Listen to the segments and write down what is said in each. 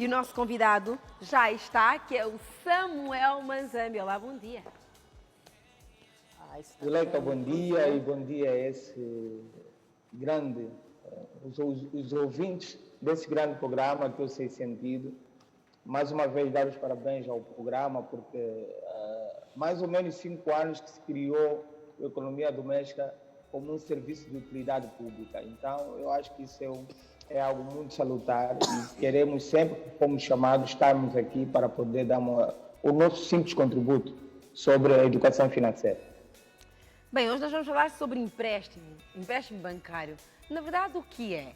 E o nosso convidado já está, que é o Samuel Manzambi. Olá, bom dia. Zuleika, bom dia e bom dia a esse grande, os ouvintes desse grande programa que eu sei sentido. Mais uma vez, dar os parabéns ao programa, porque mais ou menos 5 anos que se criou a economia doméstica como um serviço de utilidade pública. Então, eu acho que isso é algo muito salutar e queremos sempre que fomos chamados, estarmos aqui para poder dar o nosso simples contributo sobre a educação financeira. Bem, hoje nós vamos falar sobre empréstimo bancário. Na verdade, o que é?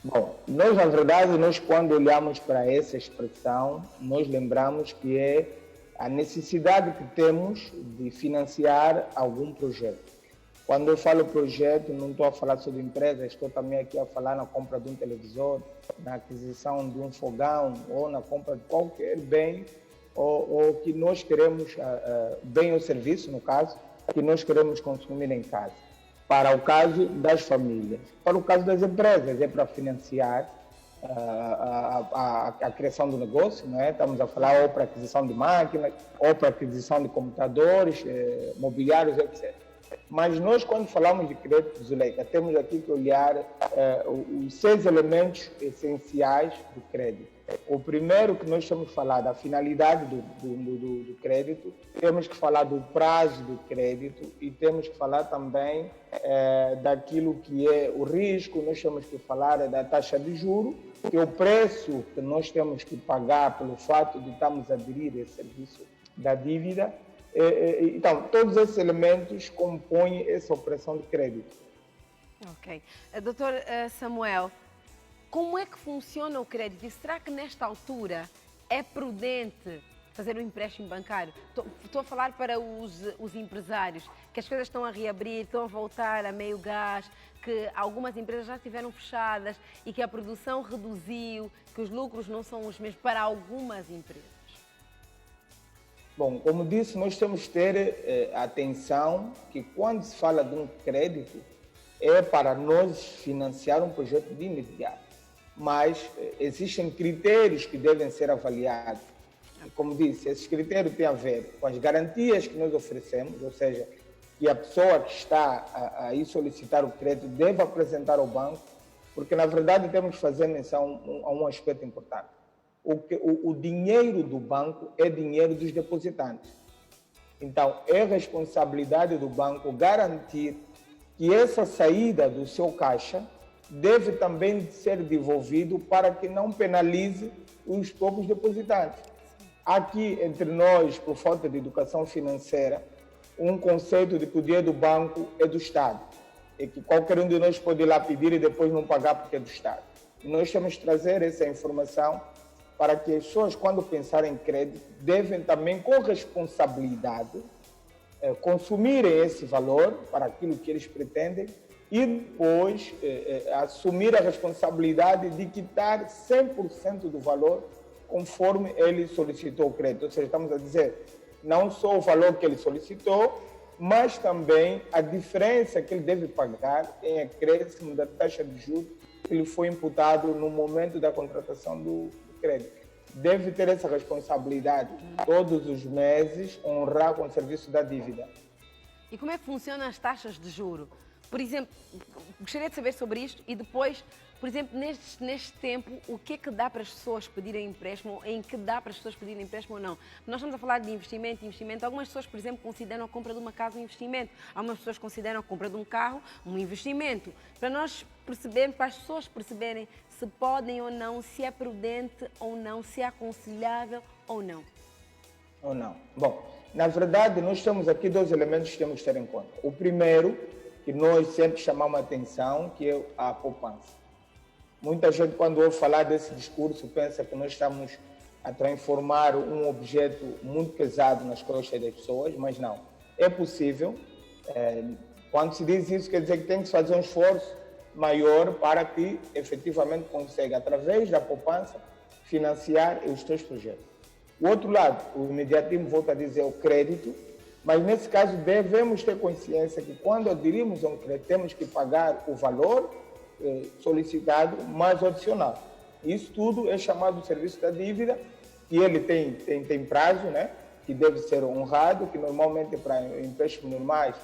Bom, na verdade, quando olhamos para essa expressão, nós lembramos que é a necessidade que temos de financiar algum projeto. Quando eu falo projeto, não estou a falar sobre empresas, estou também aqui a falar na compra de um televisor, na aquisição de um fogão ou na compra de qualquer bem ou que nós queremos, bem ou serviço, no caso, que nós queremos consumir em casa. Para o caso das famílias. Para o caso das empresas, é para financiar a criação do negócio, não é? Estamos a falar ou para aquisição de máquinas, ou para aquisição de computadores, mobiliários, etc. Mas nós, quando falamos de crédito, Zuleika, temos aqui que olhar os 6 elementos essenciais do crédito. O primeiro que nós temos que falar da finalidade do crédito, temos que falar do prazo do crédito e temos que falar também daquilo que é o risco, nós temos que falar da taxa de juros, que é o preço que nós temos que pagar pelo fato de estarmos a aderir a esse serviço da dívida. Então, todos esses elementos compõem essa operação de crédito. Ok. Doutor Samuel, como é que funciona o crédito? E será que nesta altura é prudente fazer um empréstimo bancário? Estou a falar para os empresários, que as coisas estão a reabrir, estão a voltar a meio gás, que algumas empresas já estiveram fechadas e que a produção reduziu, que os lucros não são os mesmos para algumas empresas. Bom, como disse, nós temos que ter atenção que quando se fala de um crédito, é para nós financiar um projeto de imediato. Mas existem critérios que devem ser avaliados. Como disse, esses critérios têm a ver com as garantias que nós oferecemos, ou seja, que a pessoa que está a ir solicitar o crédito deve apresentar ao banco, porque na verdade temos que fazer menção a um aspecto importante. O dinheiro do banco é dinheiro dos depositantes. Então, é responsabilidade do banco garantir que essa saída do seu caixa deve também ser devolvido para que não penalize os próprios depositantes. Aqui, entre nós, por falta de educação financeira, um conceito de que o dinheiro do banco é do Estado. É que qualquer um de nós pode ir lá pedir e depois não pagar porque é do Estado. E nós temos que trazer essa informação para que as pessoas, quando pensarem em crédito, devem também, com responsabilidade, consumirem esse valor para aquilo que eles pretendem e depois assumir a responsabilidade de quitar 100% do valor conforme ele solicitou o crédito. Ou seja, estamos a dizer, não só o valor que ele solicitou, mas também a diferença que ele deve pagar em acréscimo da taxa de juros que lhe foi imputado no momento da contratação do crédito. Deve ter essa responsabilidade todos os meses, honrar com o serviço da dívida. E como é que funcionam as taxas de juro? Por exemplo, gostaria de saber sobre isto e depois, por exemplo, neste tempo, o que é que dá para as pessoas pedirem empréstimo, em que dá para as pessoas pedirem empréstimo ou não? Nós estamos a falar de investimento. Algumas pessoas, por exemplo, consideram a compra de uma casa um investimento. Algumas pessoas consideram a compra de um carro um investimento. Para nós percebermos, para as pessoas perceberem se podem ou não, se é prudente ou não, se é aconselhável ou não. Ou não. Bom, na verdade, nós temos aqui 2 elementos que temos que ter em conta. O primeiro, que nós sempre chamamos a atenção, que é a poupança. Muita gente, quando ouve falar desse discurso, pensa que nós estamos a transformar um objeto muito pesado nas costas das pessoas, mas não. É possível. Quando se diz isso, quer dizer que tem que fazer um esforço maior para que efetivamente consiga, através da poupança, financiar os seus projetos. O outro lado, o imediatismo, volta a dizer, o crédito, mas nesse caso devemos ter consciência que quando aderimos a um crédito, temos que pagar o valor solicitado mais adicional. Isso tudo é chamado serviço da dívida, e ele tem prazo, né? Que deve ser honrado, que normalmente para empréstimos normais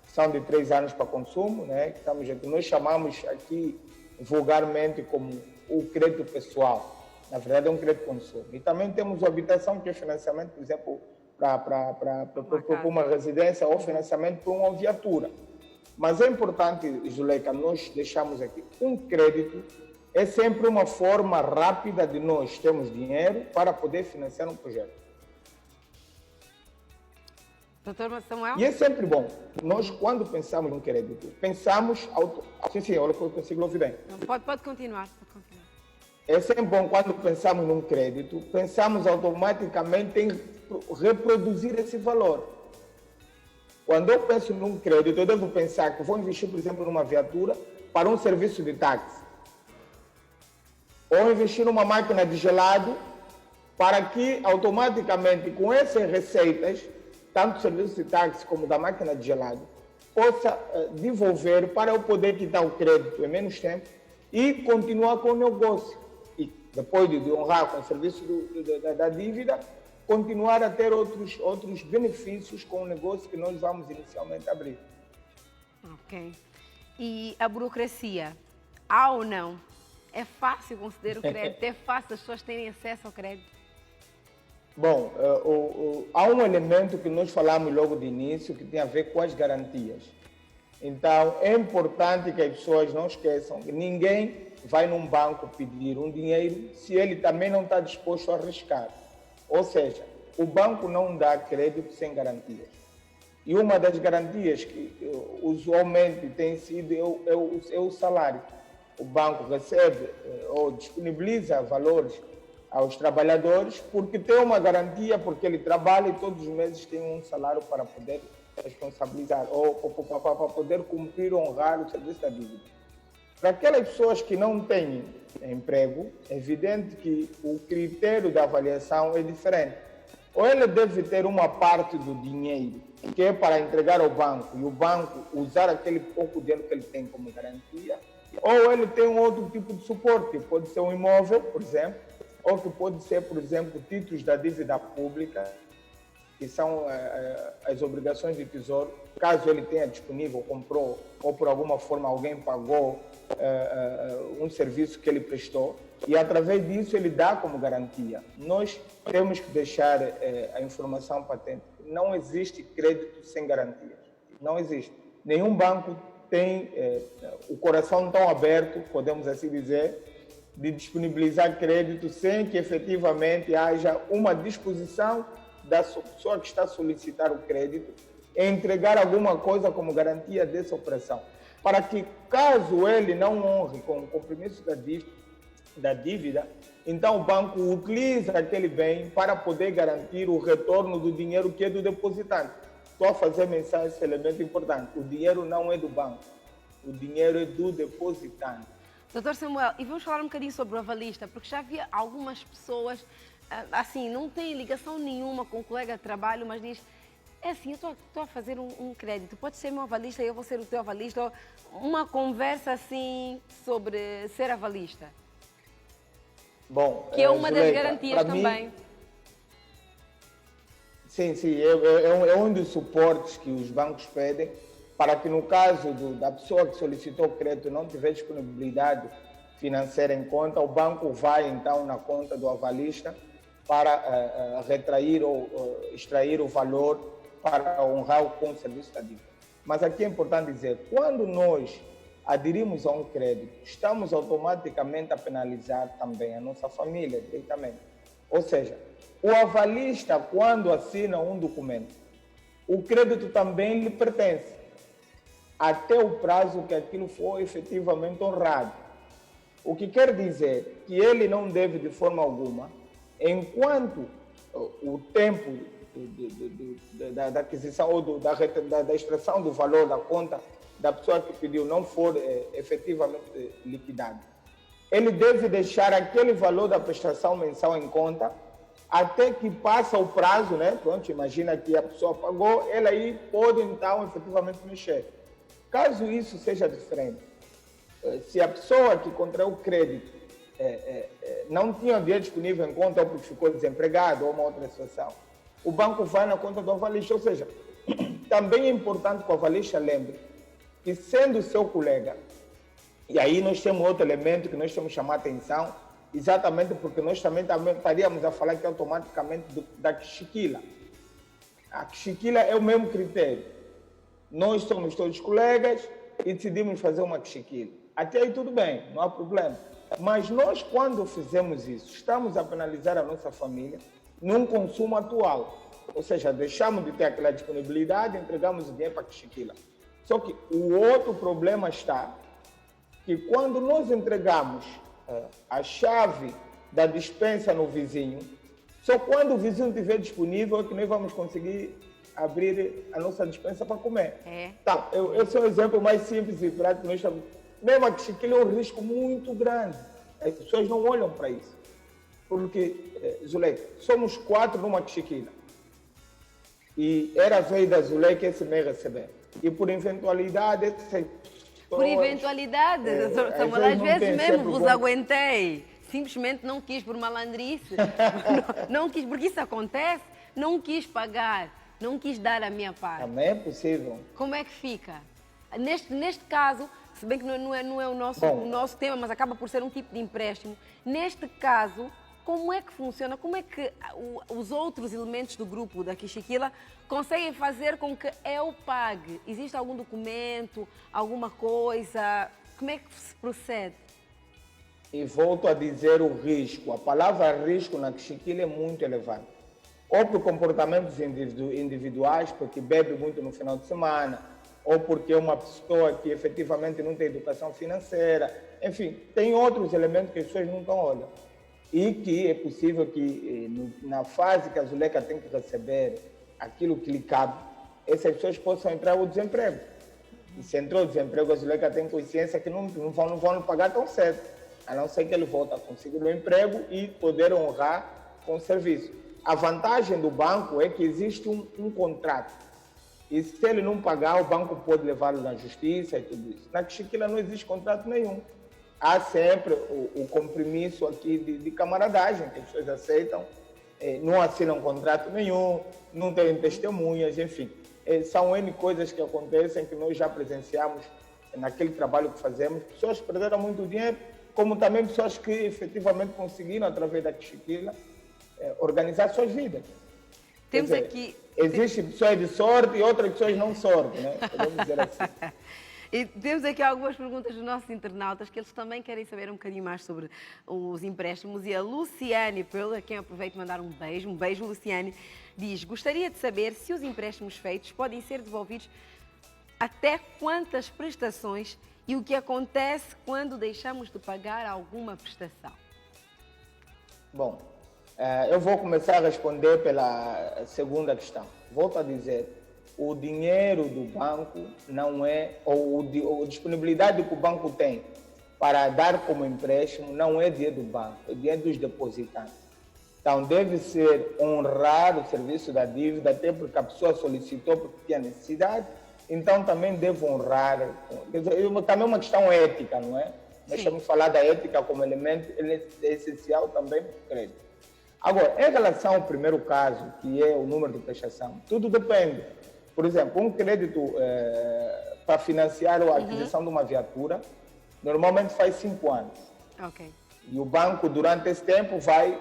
são de 3 anos para consumo, né? Que nós chamamos aqui vulgarmente como o crédito pessoal. Na verdade, é um crédito consumo. E também temos a habitação, que é financiamento, por exemplo, para uma residência, ou financiamento para uma viatura. Mas é importante, Zuleika, nós deixamos aqui, um crédito é sempre uma forma rápida de nós termos dinheiro para poder financiar um projeto. Doutor Samuel? E é sempre bom. Nós, quando pensamos num crédito, pensamos... Sim, olha que eu consigo ouvir bem. Pode continuar. É sempre bom, quando pensamos num crédito, pensamos automaticamente em reproduzir esse valor. Quando eu penso num crédito, eu devo pensar que vou investir, por exemplo, numa viatura para um serviço de táxi. Ou investir numa máquina de gelado para que, automaticamente, com essas receitas, tanto do serviço de táxi como da máquina de gelado, possa devolver para eu poder quitar o crédito em menos tempo e continuar com o negócio. E depois de honrar com o serviço da dívida, continuar a ter outros benefícios com o negócio que nós vamos inicialmente abrir. Ok. E a burocracia, há ou não? É fácil conceder o crédito? É fácil as pessoas terem acesso ao crédito? Bom, há um elemento que nós falamos logo de início que tem a ver com as garantias. Então, é importante que as pessoas não esqueçam que ninguém vai num banco pedir um dinheiro se ele também não está disposto a arriscar. Ou seja, o banco não dá crédito sem garantias. E uma das garantias que usualmente tem sido é o salário. O banco recebe ou disponibiliza valores aos trabalhadores porque tem uma garantia, porque ele trabalha e todos os meses tem um salário para poder responsabilizar ou para poder cumprir ou honrar o serviço da dívida. Para aquelas pessoas que não têm emprego, é evidente que o critério da avaliação é diferente. Ou ele deve ter uma parte do dinheiro que é para entregar ao banco e o banco usar aquele pouco dinheiro que ele tem como garantia, ou ele tem um outro tipo de suporte, pode ser um imóvel, por exemplo, ou que pode ser, por exemplo, títulos da dívida pública, que são as obrigações de tesouro, caso ele tenha disponível, comprou, ou por alguma forma alguém pagou um serviço que ele prestou, e através disso ele dá como garantia. Nós temos que deixar a informação patente. Não existe crédito sem garantias. Não existe. Nenhum banco tem o coração tão aberto, podemos assim dizer, de disponibilizar crédito sem que efetivamente haja uma disposição da pessoa que está a solicitar o crédito em entregar alguma coisa como garantia dessa operação. Para que, caso ele não honre com o compromisso da dívida, então o banco utiliza aquele bem para poder garantir o retorno do dinheiro que é do depositante. Estou a fazer menção a esse elemento importante. O dinheiro não é do banco, o dinheiro é do depositante. Doutor Samuel, e vamos falar um bocadinho sobre o avalista, porque já havia algumas pessoas, assim, não têm ligação nenhuma com o colega de trabalho, mas diz, é assim, eu estou a fazer um crédito, pode ser meu avalista e eu vou ser o teu avalista, uma conversa assim sobre ser avalista. Bom, que é uma das Zuleika, garantias também. Sim, é um dos suportes que os bancos pedem para que, no caso da pessoa que solicitou o crédito não tiver disponibilidade financeira em conta, o banco vai, então, na conta do avalista para retrair ou extrair o valor para honrar com o serviço da dívida. Mas aqui é importante dizer, quando nós aderimos a um crédito, estamos automaticamente a penalizar também a nossa família diretamente. Ou seja, o avalista, quando assina um documento, o crédito também lhe pertence, até o prazo que aquilo for efetivamente honrado. O que quer dizer que ele não deve, de forma alguma, enquanto o tempo da aquisição ou da extração do valor da conta da pessoa que pediu não for efetivamente liquidado, ele deve deixar aquele valor da prestação mensal em conta até que passa o prazo, né? Pronto, imagina que a pessoa pagou, ela aí pode então efetivamente mexer. Caso isso seja diferente, se a pessoa que contraiu o crédito não tinha dinheiro disponível em conta ou porque ficou desempregado ou uma outra situação, o banco vai na conta do avalista. Ou seja, também é importante que o avalista lembre que, sendo seu colega, e aí nós temos outro elemento que nós temos que chamar a atenção, exatamente porque nós também estaríamos a falar aqui automaticamente da Xiquila. A Xiquila é o mesmo critério. Nós somos todos colegas e decidimos fazer uma Xiquila. Até aí tudo bem, não há problema. Mas nós, quando fizemos isso, estamos a penalizar a nossa família num consumo atual. Ou seja, deixamos de ter aquela disponibilidade e entregamos o dinheiro para a Xiquila. Só que o outro problema está que quando nós entregamos a chave da despensa no vizinho, só quando o vizinho estiver disponível é que nós vamos conseguir abrir a nossa despensa para comer. Tá, esse é o exemplo mais simples e prático que nós estamos. Mesmo a Xiquila é um risco muito grande. As pessoas não olham para isso. Porque, Zuleika, somos 4 numa Xiquila. E era a vez da Zuleika esse mês receber. E por eventualidade, por eventualidade, Samuel, às vezes mesmo vos aguentei. Simplesmente não quis por malandrice. não quis, porque isso acontece. Não quis pagar. Não quis dar a minha parte. Também é possível. Como é que fica? Neste caso, se bem que não é o nosso tema, mas acaba por ser um tipo de empréstimo. Neste caso, como é que funciona? Como é que os outros elementos do grupo da Xiquila conseguem fazer com que eu pague? Existe algum documento, alguma coisa? Como é que se procede? E volto a dizer o risco. A palavra risco na Xiquila é muito elevada. Ou por comportamentos individuais, porque bebe muito no final de semana, ou porque é uma pessoa que efetivamente não tem educação financeira. Enfim, tem outros elementos que as pessoas nunca olham. E que é possível que, na fase que a Zuleika tem que receber aquilo que lhe cabe, essas pessoas possam entrar no desemprego. E se entrou o desemprego, a Zuleika tem consciência que não vão pagar tão cedo, a não ser que ele volte a conseguir o emprego e poder honrar com o serviço. A vantagem do banco é que existe um contrato. E se ele não pagar, o banco pode levá-lo na justiça e tudo isso. Na Xiquila não existe contrato nenhum. Há sempre o compromisso aqui de camaradagem, que as pessoas aceitam, não assinam contrato nenhum, não têm testemunhas, enfim. São N coisas que acontecem que nós já presenciamos naquele trabalho que fazemos. Pessoas perderam muito dinheiro, como também pessoas que efetivamente conseguiram, através da Xiquila, organizar suas vidas. Temos dizer, aqui... Existem pessoas de sorte e outras pessoas não sorte, né? Podemos dizer assim. E temos aqui algumas perguntas dos nossos internautas que eles também querem saber um bocadinho mais sobre os empréstimos. E a Luciane, a quem aproveito mandar um beijo, Luciane, diz: gostaria de saber se os empréstimos feitos podem ser devolvidos até quantas prestações e o que acontece quando deixamos de pagar alguma prestação. Bom, eu vou começar a responder pela segunda questão. Volto a dizer, o dinheiro do banco não é, ou a disponibilidade que o banco tem para dar como empréstimo não é dinheiro do banco, é dinheiro dos depositantes. Então deve ser honrar o serviço da dívida, até porque a pessoa solicitou porque tinha necessidade, então também deve honrar. Também é uma questão ética, não é? Nós estamos a falar da ética como elemento essencial também para o crédito. Agora, em relação ao primeiro caso, que é o número de prestação, tudo depende. Por exemplo, um crédito para financiar a aquisição de uma viatura, normalmente faz 5 anos. Ok. E o banco, durante esse tempo, vai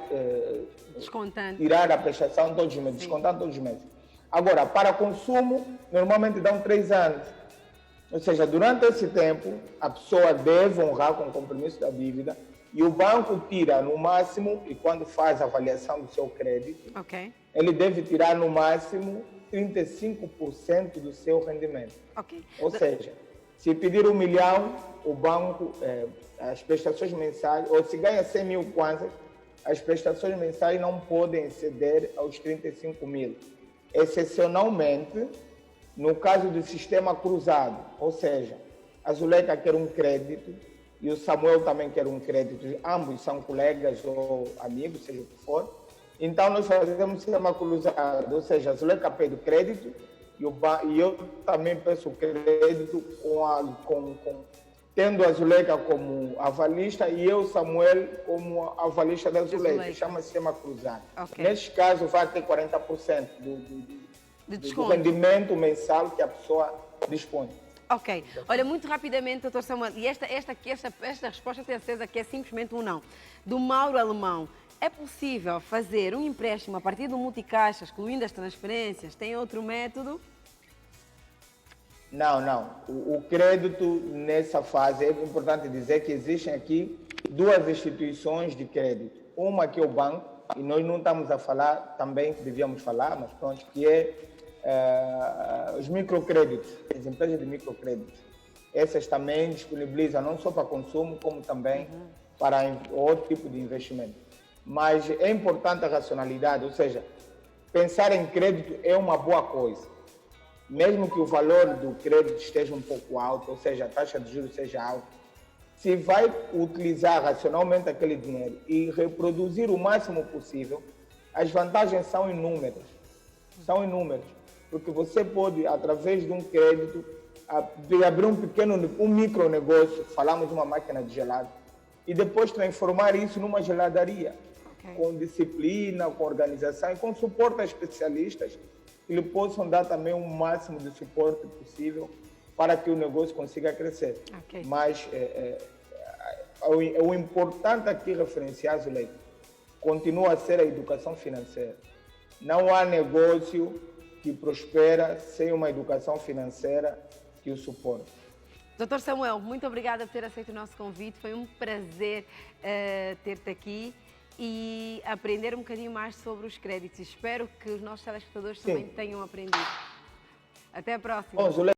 tirar a prestação todos os meses, descontando todos os meses. Agora, para consumo, normalmente dão 3 anos. Ou seja, durante esse tempo, a pessoa deve honrar com o compromisso da dívida e o banco tira no máximo, e quando faz a avaliação do seu crédito, ele deve tirar no máximo 35% do seu rendimento. Ou seja, se pedir 1 milhão, o banco, as prestações mensais, ou se ganha 100 mil kwanzas, as prestações mensais não podem exceder aos 35 mil. Excepcionalmente, no caso do sistema cruzado, ou seja, a Zuleika quer um crédito e o Samuel também quer um crédito, ambos são colegas ou amigos, seja o que for. Então nós fazemos um sistema cruzado, ou seja, a Zuleika pede o crédito e eu também peço o crédito tendo a Zuleika como avalista e eu, Samuel, como avalista da Zuleika. Chama-se sistema cruzado. Okay. Neste caso, vai ter 40% do rendimento mensal que a pessoa dispõe. Ok. Olha, muito rapidamente, doutor Samuel, e esta resposta tenho certeza que é simplesmente um não. Do Mauro Alemão, é possível fazer um empréstimo a partir do multicaixa, excluindo as transferências? Tem outro método? Não. O crédito nessa fase, é importante dizer que existem aqui duas instituições de crédito. Uma que é o banco, e nós não estamos a falar, também devíamos falar, mas pronto, que é os microcréditos, as empresas de microcrédito. Essas também disponibilizam não só para consumo, como também para outro tipo de investimento. Mas é importante a racionalidade, ou seja, pensar em crédito é uma boa coisa. Mesmo que o valor do crédito esteja um pouco alto, ou seja, a taxa de juros seja alta, se vai utilizar racionalmente aquele dinheiro e reproduzir o máximo possível, as vantagens são inúmeras. São inúmeras. Porque você pode, através de um crédito, abrir um micronegócio, falamos de uma máquina de gelado, e depois transformar isso numa geladaria. Okay. Com disciplina, com organização e com suporte a especialistas que lhe possam dar também o máximo de suporte possível para que o negócio consiga crescer. Okay. Mas o importante aqui referenciar, Zuleika, continua a ser a educação financeira. Não há negócio que prospera sem uma educação financeira que o suporte. Doutor Samuel, muito obrigada por ter aceito o nosso convite. Foi um prazer ter-te aqui e aprender um bocadinho mais sobre os créditos. Espero que os nossos telespectadores também tenham aprendido. Até a próxima. Bom,